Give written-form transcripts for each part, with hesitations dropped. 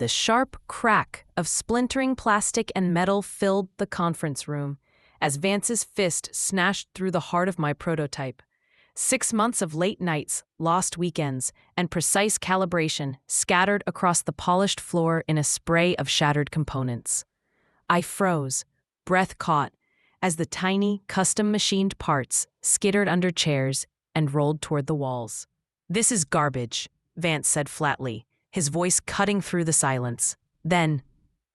The sharp crack of splintering plastic and metal filled the conference room as Vance's fist smashed through the heart of my prototype. 6 months of late nights, lost weekends, and precise calibration scattered across the polished floor in a spray of shattered components. I froze, breath caught, as the tiny, custom-machined parts skittered under chairs and rolled toward the walls. "This is garbage," Vance said flatly, his voice cutting through the silence. Then,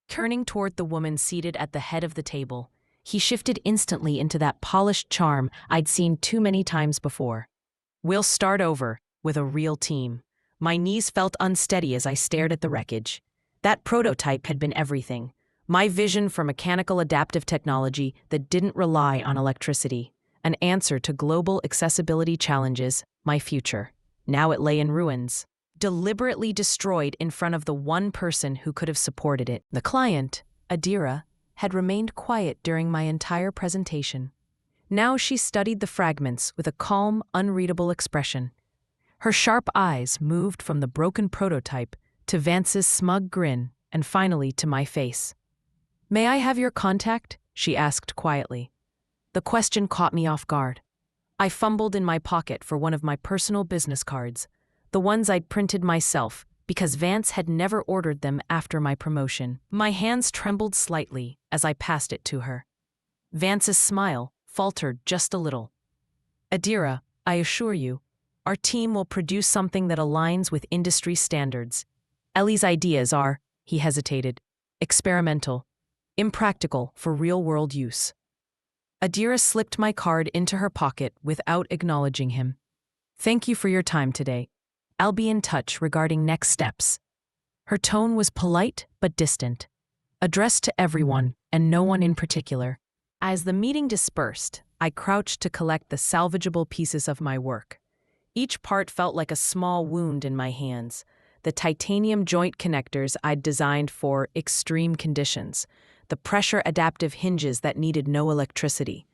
turning toward the woman seated at the head of the table, he shifted instantly into that polished charm I'd seen too many times before. "We'll start over, with a real team." My knees felt unsteady as I stared at the wreckage. That prototype had been everything. My vision for mechanical adaptive technology that didn't rely on electricity. An answer to global accessibility challenges, my future. Now it lay in ruins, deliberately destroyed in front of the one person who could have supported it. The client, Adira, had remained quiet during my entire presentation. Now she studied the fragments with a calm, unreadable expression. Her sharp eyes moved from the broken prototype to Vance's smug grin and finally to my face. "May I have your contact?" she asked quietly. The question caught me off guard. I fumbled in my pocket for one of my personal business cards, the ones I'd printed myself, because Vance had never ordered them after my promotion. My hands trembled slightly as I passed it to her. Vance's smile faltered just a little. "Adira, I assure you, our team will produce something that aligns with industry standards. Ellie's ideas are," he hesitated, "experimental, impractical for real-world use." Adira slipped my card into her pocket without acknowledging him. "Thank you for your time today. I'll be in touch regarding next steps." Her tone was polite but distant, addressed to everyone and no one in particular. As the meeting dispersed, I crouched to collect the salvageable pieces of my work. Each part felt like a small wound in my hands, the titanium joint connectors I'd designed for extreme conditions, the pressure-adaptive hinges that needed no electricity,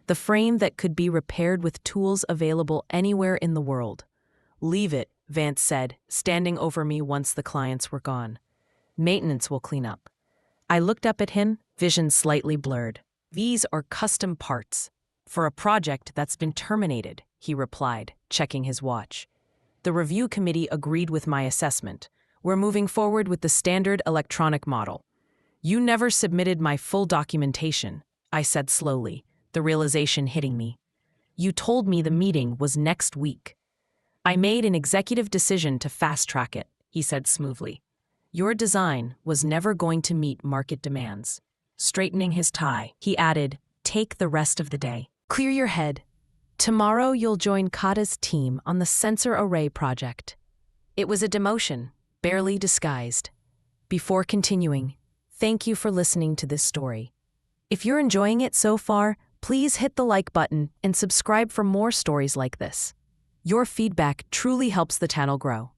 the frame that could be repaired with tools available anywhere in the world. "Leave it," Vance said, standing over me once the clients were gone. "Maintenance will clean up." I looked up at him, vision slightly blurred. "These are custom parts for a project that's been terminated," he replied, checking his watch. "The review committee agreed with my assessment. We're moving forward with the standard electronic model." "You never submitted my full documentation," I said slowly, the realization hitting me. "You told me the meeting was next week." "I made an executive decision to fast-track it," he said smoothly. "Your design was never going to meet market demands." Straightening his tie, he added, "Take the rest of the day. Clear your head. Tomorrow you'll join Kata's team on the sensor array project." It was a demotion, barely disguised. Before continuing, thank you for listening to this story. If you're enjoying it so far, please hit the like button and subscribe for more stories like this. Your feedback truly helps the channel grow.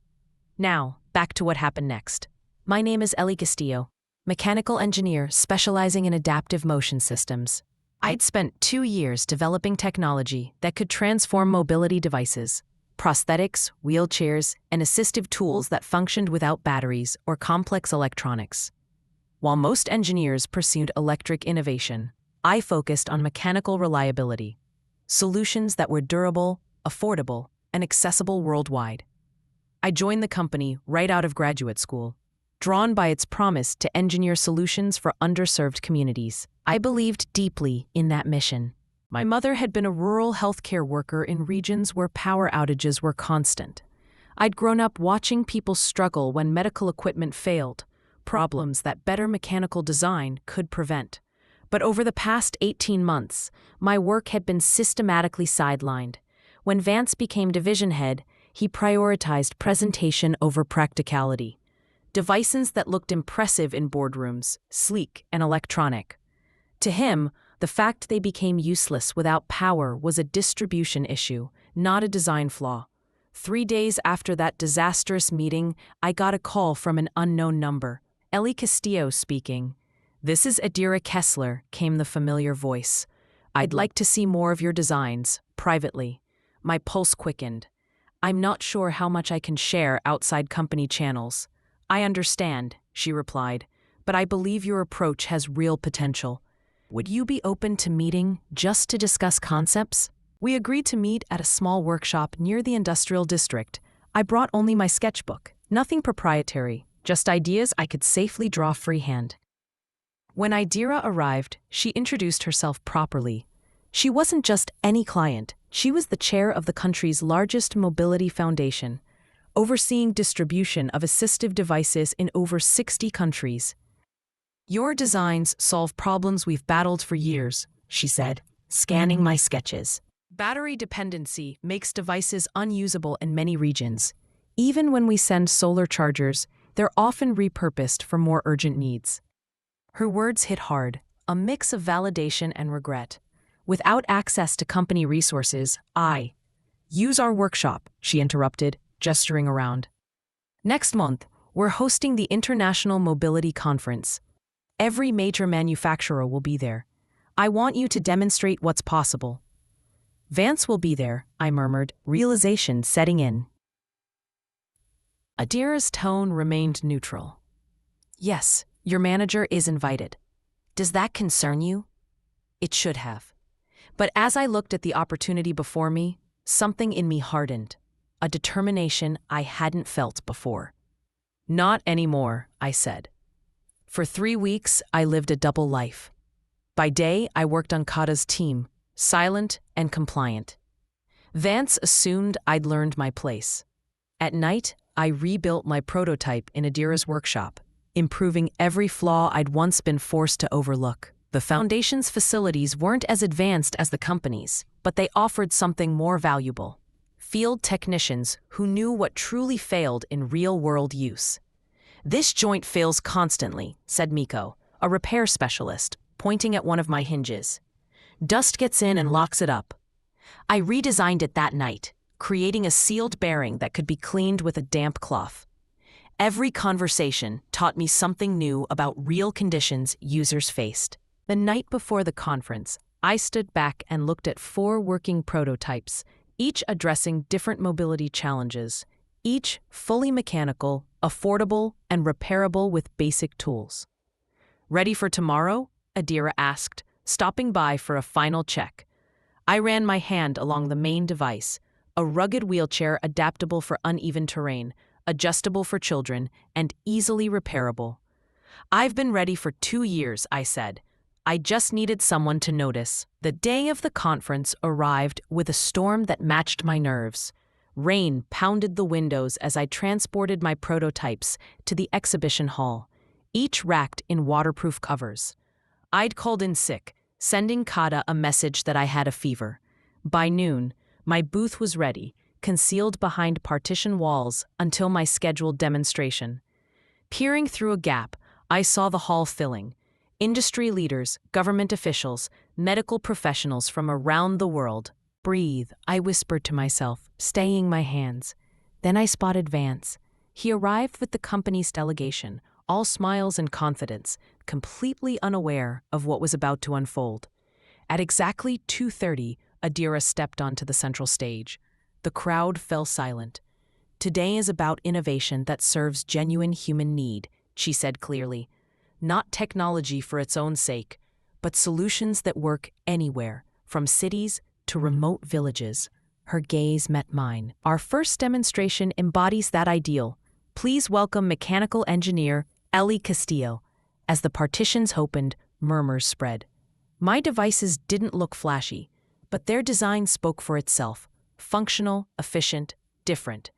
Now, back to what happened next. My name is Ellie Castillo, mechanical engineer specializing in adaptive motion systems. I'd spent 2 years developing technology that could transform mobility devices, prosthetics, wheelchairs, and assistive tools that functioned without batteries or complex electronics. While most engineers pursued electric innovation, I focused on mechanical reliability, solutions that were durable, affordable, and accessible worldwide. I joined the company right out of graduate school, drawn by its promise to engineer solutions for underserved communities. I believed deeply in that mission. My mother had been a rural healthcare worker in regions where power outages were constant. I'd grown up watching people struggle when medical equipment failed, problems that better mechanical design could prevent. But over the past 18 months, my work had been systematically sidelined. When Vance became division head, he prioritized presentation over practicality. Devices that looked impressive in boardrooms, sleek and electronic. To him, the fact they became useless without power was a distribution issue, not a design flaw. 3 days after that disastrous meeting, I got a call from an unknown number. "Ellie Castillo speaking." "This is Adira Kessler," came the familiar voice. "I'd like to see more of your designs, privately." My pulse quickened. "I'm not sure how much I can share outside company channels." "I understand," she replied, "but I believe your approach has real potential. Would you be open to meeting just to discuss concepts?" We agreed to meet at a small workshop near the industrial district. I brought only my sketchbook, nothing proprietary, just ideas I could safely draw freehand. When Idira arrived, she introduced herself properly. She wasn't just any client, she was the chair of the country's largest mobility foundation, overseeing distribution of assistive devices in over 60 countries. "Your designs solve problems we've battled for years," she said, scanning my sketches. "Battery dependency makes devices unusable in many regions. Even when we send solar chargers, they're often repurposed for more urgent needs." Her words hit hard, a mix of validation and regret. "Without access to company resources, I use our workshop," she interrupted, gesturing around. "Next month, we're hosting the International Mobility Conference. Every major manufacturer will be there. I want you to demonstrate what's possible." "Vance will be there," I murmured, realization setting in. Adira's tone remained neutral. "Yes, your manager is invited. Does that concern you?" It should have. But as I looked at the opportunity before me, something in me hardened, a determination I hadn't felt before. "Not anymore," I said. For 3 weeks, I lived a double life. By day, I worked on Kata's team, silent and compliant. Vance assumed I'd learned my place. At night, I rebuilt my prototype in Adira's workshop, improving every flaw I'd once been forced to overlook. The foundation's facilities weren't as advanced as the company's, but they offered something more valuable: field technicians who knew what truly failed in real-world use. "This joint fails constantly," said Miko, a repair specialist, pointing at one of my hinges. "Dust gets in and locks it up." I redesigned it that night, creating a sealed bearing that could be cleaned with a damp cloth. Every conversation taught me something new about real conditions users faced. The night before the conference, I stood back and looked at 4 working prototypes, each addressing different mobility challenges, each fully mechanical, affordable, and repairable with basic tools. "Ready for tomorrow?" Adira asked, stopping by for a final check. I ran my hand along the main device, a rugged wheelchair adaptable for uneven terrain, adjustable for children, and easily repairable. "I've been ready for 2 years," I said. "I just needed someone to notice." The day of the conference arrived with a storm that matched my nerves. Rain pounded the windows as I transported my prototypes to the exhibition hall, each wrapped in waterproof covers. I'd called in sick, sending Kata a message that I had a fever. By noon, my booth was ready, concealed behind partition walls until my scheduled demonstration. Peering through a gap, I saw the hall filling. Industry leaders, government officials, medical professionals from around the world. "Breathe," I whispered to myself, staying my hands. Then I spotted Vance. He arrived with the company's delegation, all smiles and confidence, completely unaware of what was about to unfold. At exactly 2:30, Adira stepped onto the central stage. The crowd fell silent. "Today is about innovation that serves genuine human need," she said clearly. "Not technology for its own sake, but solutions that work anywhere, from cities to remote villages." Her gaze met mine. "Our first demonstration embodies that ideal. Please welcome mechanical engineer Ellie Castillo." As the partitions opened, murmurs spread. My devices didn't look flashy, but their design spoke for itself. Functional, efficient, different.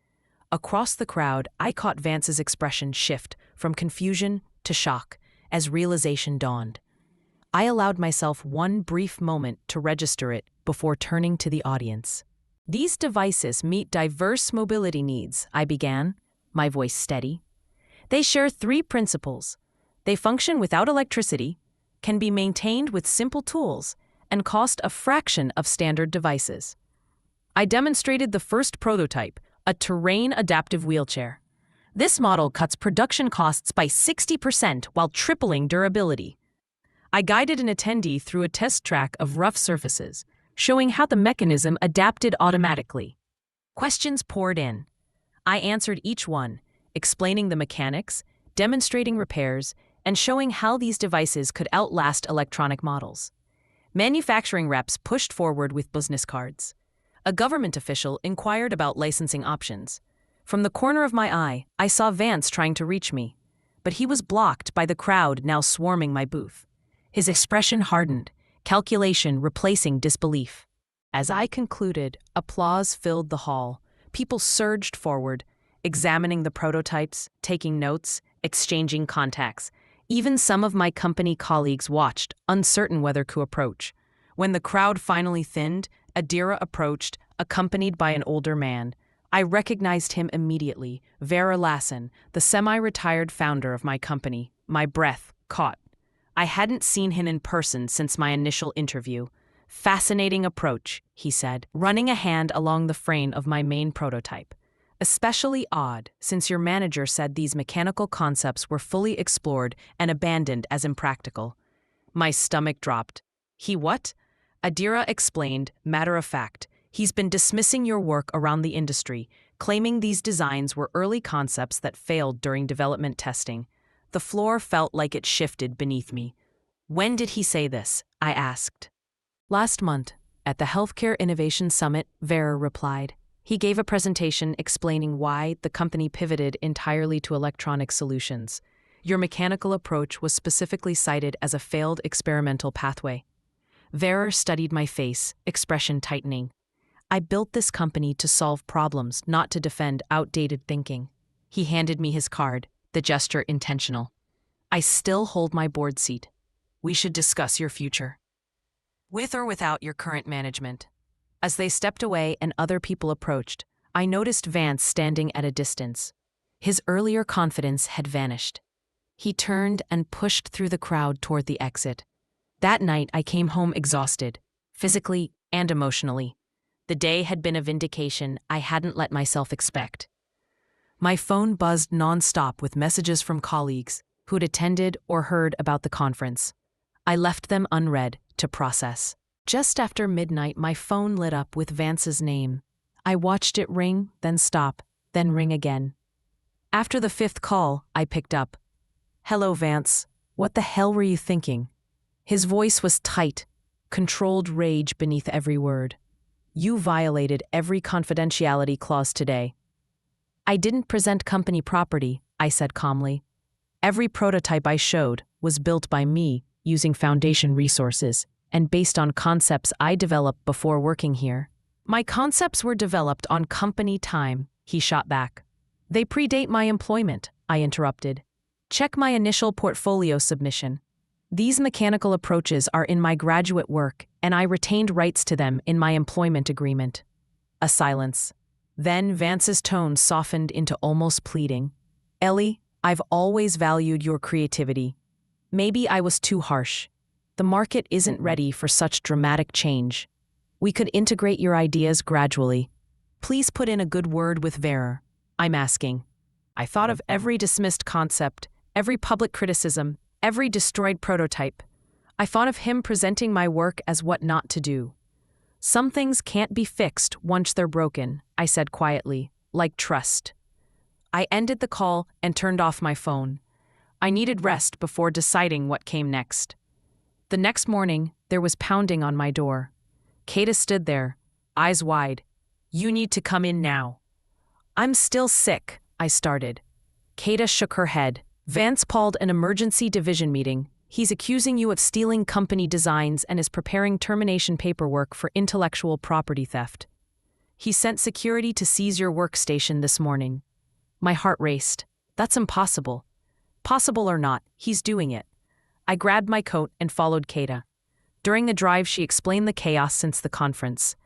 Across the crowd, I caught Vance's expression shift from confusion to shock as realization dawned. I allowed myself one brief moment to register it before turning to the audience. "These devices meet diverse mobility needs," I began, my voice steady. "They share 3 principles. They function without electricity, can be maintained with simple tools, and cost a fraction of standard devices." I demonstrated the first prototype, a terrain-adaptive wheelchair. This model cuts production costs by 60% while tripling durability. I guided an attendee through a test track of rough surfaces, showing how the mechanism adapted automatically. Questions poured in. I answered each one, explaining the mechanics, demonstrating repairs, and showing how these devices could outlast electronic models. Manufacturing reps pushed forward with business cards. A government official inquired about licensing options. From the corner of my eye, I saw Vance trying to reach me, but he was blocked by the crowd now swarming my booth. His expression hardened, calculation replacing disbelief. As I concluded, applause filled the hall. People surged forward, examining the prototypes, taking notes, exchanging contacts. Even some of my company colleagues watched, uncertain whether to approach. When the crowd finally thinned, Adira approached, accompanied by an older man. I recognized him immediately, Vera Lassen, the semi-retired founder of my company. My breath caught. I hadn't seen him in person since my initial interview. "Fascinating approach," he said, running a hand along the frame of my main prototype. "Especially odd, since your manager said these mechanical concepts were fully explored and abandoned as impractical." My stomach dropped. "He what?" Adira explained, matter of fact. "He's been dismissing your work around the industry, claiming these designs were early concepts that failed during development testing." The floor felt like it shifted beneath me. "When did he say this?" I asked. "Last month, at the Healthcare Innovation Summit," Vera replied. "He gave a presentation explaining why the company pivoted entirely to electronic solutions. Your mechanical approach was specifically cited as a failed experimental pathway." Vera studied my face, expression tightening. "I built this company to solve problems, not to defend outdated thinking." He handed me his card, the gesture intentional. "I still hold my board seat. We should discuss your future. With or without your current management." As they stepped away and other people approached, I noticed Vance standing at a distance. His earlier confidence had vanished. He turned and pushed through the crowd toward the exit. That night I came home exhausted, physically and emotionally. The day had been a vindication I hadn't let myself expect. My phone buzzed nonstop with messages from colleagues who'd attended or heard about the conference. I left them unread to process. Just after midnight, my phone lit up with Vance's name. I watched it ring, then stop, then ring again. After the fifth call, I picked up. "Hello, Vance. What the hell were you thinking?" His voice was tight, controlled rage beneath every word. "You violated every confidentiality clause today." "I didn't present company property," I said calmly. "Every prototype I showed was built by me using Foundation resources and based on concepts I developed before working here." "My concepts were developed on company time," he shot back. "They predate my employment," I interrupted. "Check my initial portfolio submission. These mechanical approaches are in my graduate work, and I retained rights to them in my employment agreement." A silence. Then Vance's tone softened into almost pleading. "Ellie, I've always valued your creativity. Maybe I was too harsh. The market isn't ready for such dramatic change. We could integrate your ideas gradually. Please put in a good word with Vera. I'm asking." I thought of every dismissed concept, every public criticism, every destroyed prototype. I thought of him presenting my work as what not to do. "Some things can't be fixed once they're broken," I said quietly, "like trust." I ended the call and turned off my phone. I needed rest before deciding what came next. The next morning, there was pounding on my door. Kata stood there, eyes wide. "You need to come in now." "I'm still sick," I started. Kata shook her head. "Vance called an emergency division meeting. He's accusing you of stealing company designs and is preparing termination paperwork for intellectual property theft. He sent security to seize your workstation this morning." My heart raced. That's impossible. Possible or not, he's doing it. I grabbed my coat and followed Kata. During the drive, she explained the chaos since the conference.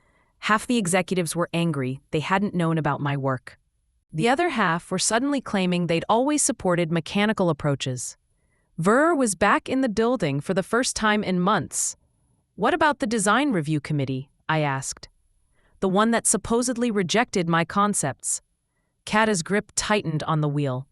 Half the executives were angry they hadn't known about my work. The other half were suddenly claiming they'd always supported mechanical approaches. Vera was back in the building for the first time in months. "What about the design review committee?" I asked. "The one that supposedly rejected my concepts." Kata's grip tightened on the wheel.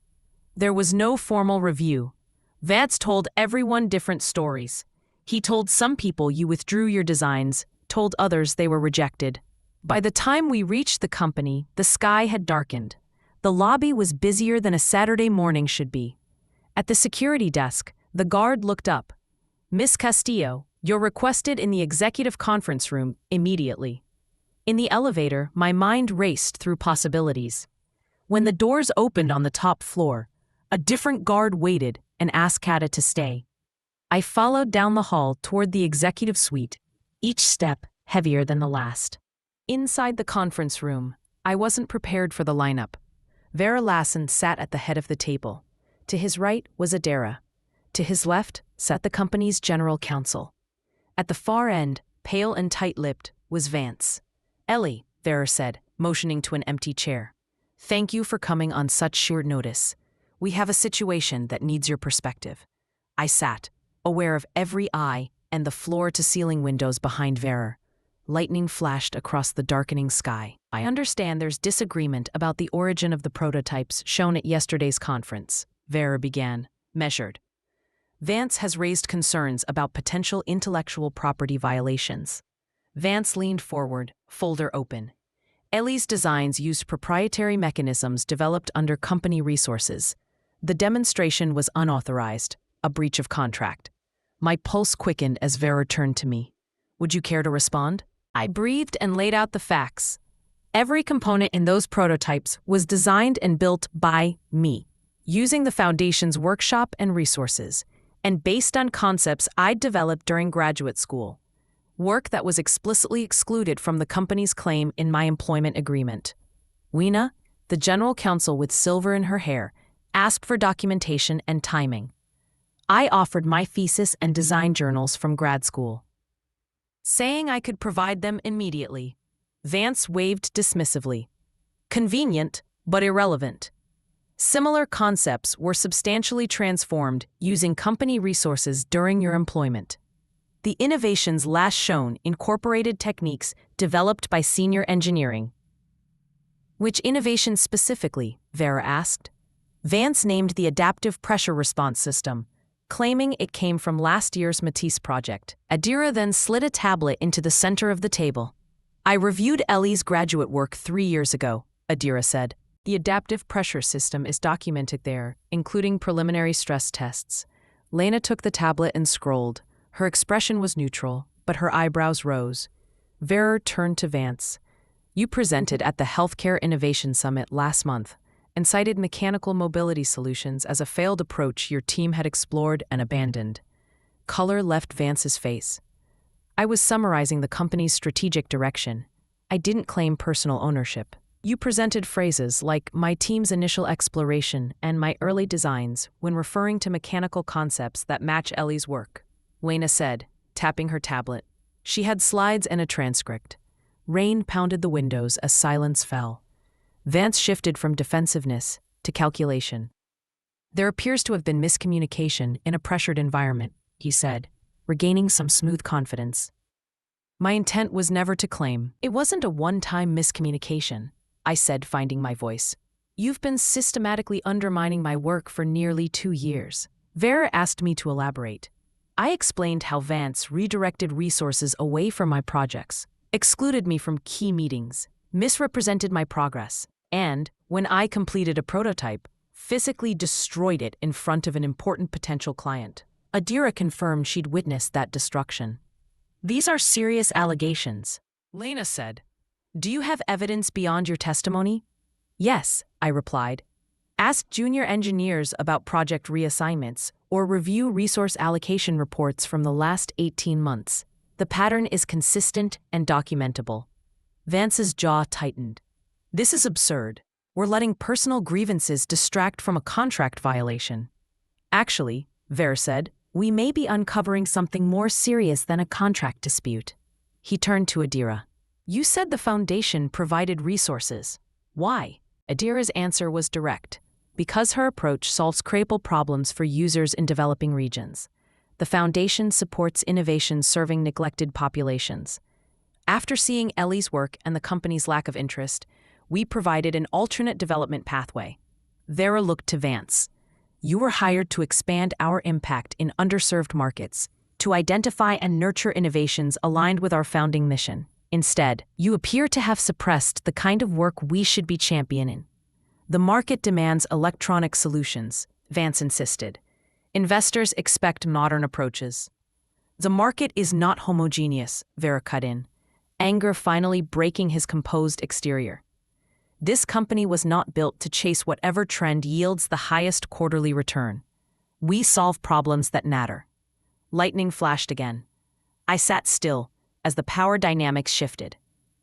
"There was no formal review. Vance told everyone different stories. He told some people you withdrew your designs, told others they were rejected. By the time we reached the company, the sky had darkened. The lobby was busier than a Saturday morning should be. At the security desk, the guard looked up. "Miss Castillo, you're requested in the executive conference room immediately." In the elevator, my mind raced through possibilities. When the doors opened on the top floor, a different guard waited and asked Kata to stay. I followed down the hall toward the executive suite, each step heavier than the last. Inside the conference room, I wasn't prepared for the lineup. Vera Lassen sat at the head of the table. To his right was Adira. To his left sat the company's general counsel. At the far end, pale and tight-lipped, was Vance. "Ellie," Vera said, motioning to an empty chair. "Thank you for coming on such short notice. We have a situation that needs your perspective." I sat, aware of every eye and the floor-to-ceiling windows behind Vera. Lightning flashed across the darkening sky. "I understand there's disagreement about the origin of the prototypes shown at yesterday's conference," Vera began, measured. "Vance has raised concerns about potential intellectual property violations." Vance leaned forward, folder open. "Ellie's designs used proprietary mechanisms developed under company resources. The demonstration was unauthorized, a breach of contract." My pulse quickened as Vera turned to me. "Would you care to respond?" I breathed and laid out the facts. Every component in those prototypes was designed and built by me, using the Foundation's workshop and resources, and based on concepts I'd developed during graduate school. Work that was explicitly excluded from the company's claim in my employment agreement. Weena, the general counsel with silver in her hair, asked for documentation and timing. I offered my thesis and design journals from grad school, saying I could provide them immediately. Vance waved dismissively. "Convenient, but irrelevant. Similar concepts were substantially transformed using company resources during your employment. The innovations last shown incorporated techniques developed by senior engineering." "Which innovations specifically?" Vera asked. Vance named the adaptive pressure response system, claiming it came from last year's Matisse project. Adira then slid a tablet into the center of the table. "I reviewed Ellie's graduate work 3 years ago," Adira said. "The adaptive pressure system is documented there, including preliminary stress tests." Lena took the tablet and scrolled. Her expression was neutral, but her eyebrows rose. Vera turned to Vance. "You presented at the Healthcare Innovation Summit last month and cited mechanical mobility solutions as a failed approach your team had explored and abandoned." Color left Vance's face. "I was summarizing the company's strategic direction. I didn't claim personal ownership. You presented phrases like 'my team's initial exploration' and 'my early designs' when referring to mechanical concepts that match Ellie's work," Lena said, tapping her tablet. She had slides and a transcript. Rain pounded the windows as silence fell. Vance shifted from defensiveness to calculation. "There appears to have been miscommunication in a pressured environment," he said, regaining some smooth confidence. "My intent was never to claim. It wasn't a one-time miscommunication," I said, finding my voice. "You've been systematically undermining my work for nearly 2 years." Vera asked me to elaborate. I explained how Vance redirected resources away from my projects, excluded me from key meetings, misrepresented my progress, and, when I completed a prototype, physically destroyed it in front of an important potential client. Adira confirmed she'd witnessed that destruction. "These are serious allegations," Lena said. "Do you have evidence beyond your testimony?" "Yes," I replied. "Ask junior engineers about project reassignments or review resource allocation reports from the last 18 months. The pattern is consistent and documentable." Vance's jaw tightened. "This is absurd. We're letting personal grievances distract from a contract violation." "Actually," Vera said, "we may be uncovering something more serious than a contract dispute." He turned to Adira. "You said the Foundation provided resources. Why?" Adira's answer was direct. "Because her approach solves critical problems for users in developing regions. The Foundation supports innovation serving neglected populations. After seeing Ellie's work and the company's lack of interest, we provided an alternate development pathway." Vera looked to Vance. "You were hired to expand our impact in underserved markets, to identify and nurture innovations aligned with our founding mission. Instead, you appear to have suppressed the kind of work we should be championing." "The market demands electronic solutions," Vance insisted. Investors expect modern approaches. The market is not homogeneous, Vera cut in, anger finally breaking his composed exterior. This company was not built to chase whatever trend yields the highest quarterly return. We solve problems that matter. Lightning flashed again. I sat still as the power dynamics shifted.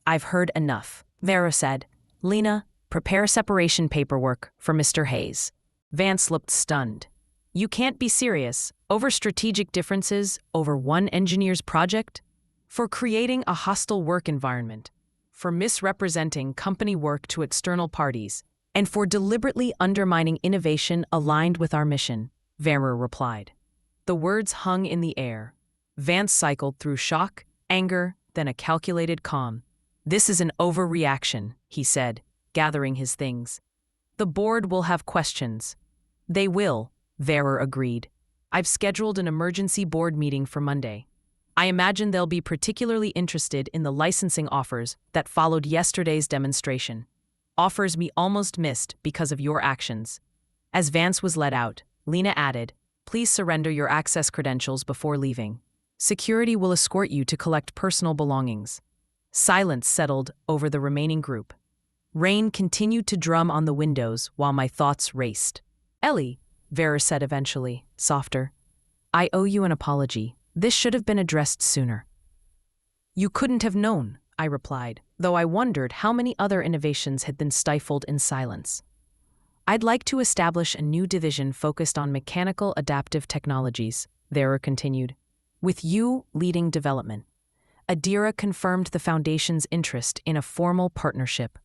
I've heard enough, Vera said. Lena, prepare separation paperwork for Mr. Hayes. Vance looked stunned. You can't be serious. Over strategic differences over one engineer's project? For creating a hostile work environment? For misrepresenting company work to external parties? And for deliberately undermining innovation aligned with our mission, Vera replied. The words hung in the air. Vance cycled through shock, anger, then a calculated calm. This is an overreaction, he said, gathering his things. The board will have questions. They will, Vera agreed. I've scheduled an emergency board meeting for Monday. I imagine they'll be particularly interested in the licensing offers that followed yesterday's demonstration. Offers we almost missed because of your actions. As Vance was let out, Lena added, please surrender your access credentials before leaving. Security will escort you to collect personal belongings. Silence settled over the remaining group. Rain continued to drum on the windows while my thoughts raced. Ellie, Vera said eventually, softer. I owe you an apology. This should have been addressed sooner. You couldn't have known, I replied, though I wondered how many other innovations had been stifled in silence. I'd like to establish a new division focused on mechanical adaptive technologies, Vera continued, with you leading development. Adira confirmed the Foundation's interest in a formal partnership.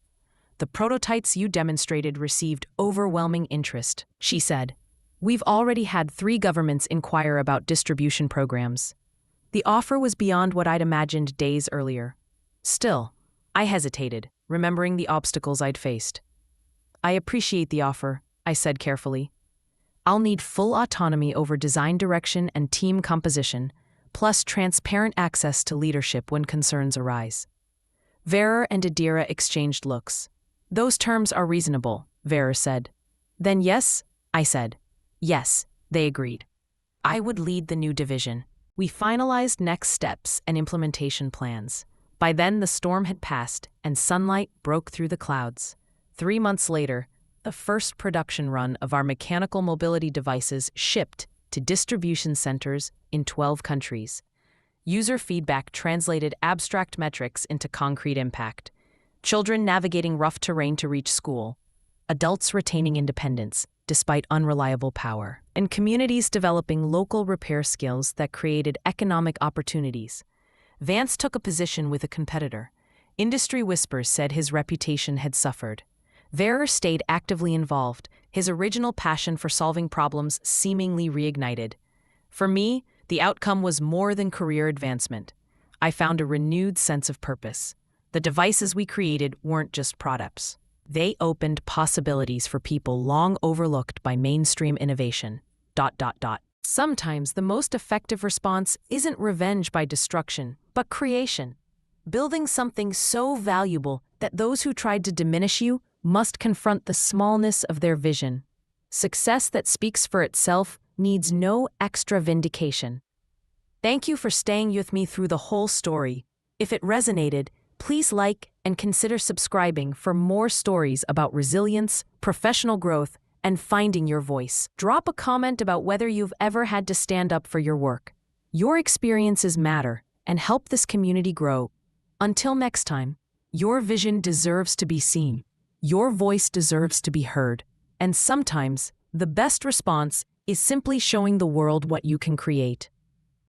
The prototypes you demonstrated received overwhelming interest, she said. We've already had 3 governments inquire about distribution programs. The offer was beyond what I'd imagined days earlier. Still, I hesitated, remembering the obstacles I'd faced. I appreciate the offer, I said carefully. I'll need full autonomy over design direction and team composition, plus transparent access to leadership when concerns arise. Vera and Adira exchanged looks. Those terms are reasonable, Vera said. Then yes, I said. Yes, they agreed. I would lead the new division. We finalized next steps and implementation plans. By then the storm had passed and sunlight broke through the clouds. 3 months later, the first production run of our mechanical mobility devices shipped to distribution centers in 12 countries. User feedback translated abstract metrics into concrete impact. Children navigating rough terrain to reach school, adults retaining independence despite unreliable power, and communities developing local repair skills that created economic opportunities. Vance took a position with a competitor. Industry whispers said his reputation had suffered. Vera stayed actively involved, his original passion for solving problems seemingly reignited. For me, the outcome was more than career advancement. I found a renewed sense of purpose. The devices we created weren't just products. They opened possibilities for people long overlooked by mainstream innovation. Sometimes the most effective response isn't revenge by destruction, but creation. Building something so valuable that those who tried to diminish you must confront the smallness of their vision. Success that speaks for itself needs no extra vindication. Thank you for staying with me through the whole story. If it resonated, please like and consider subscribing for more stories about resilience, professional growth, and finding your voice. Drop a comment about whether you've ever had to stand up for your work. Your experiences matter and help this community grow. Until next time, your vision deserves to be seen. Your voice deserves to be heard. And sometimes, the best response is simply showing the world what you can create.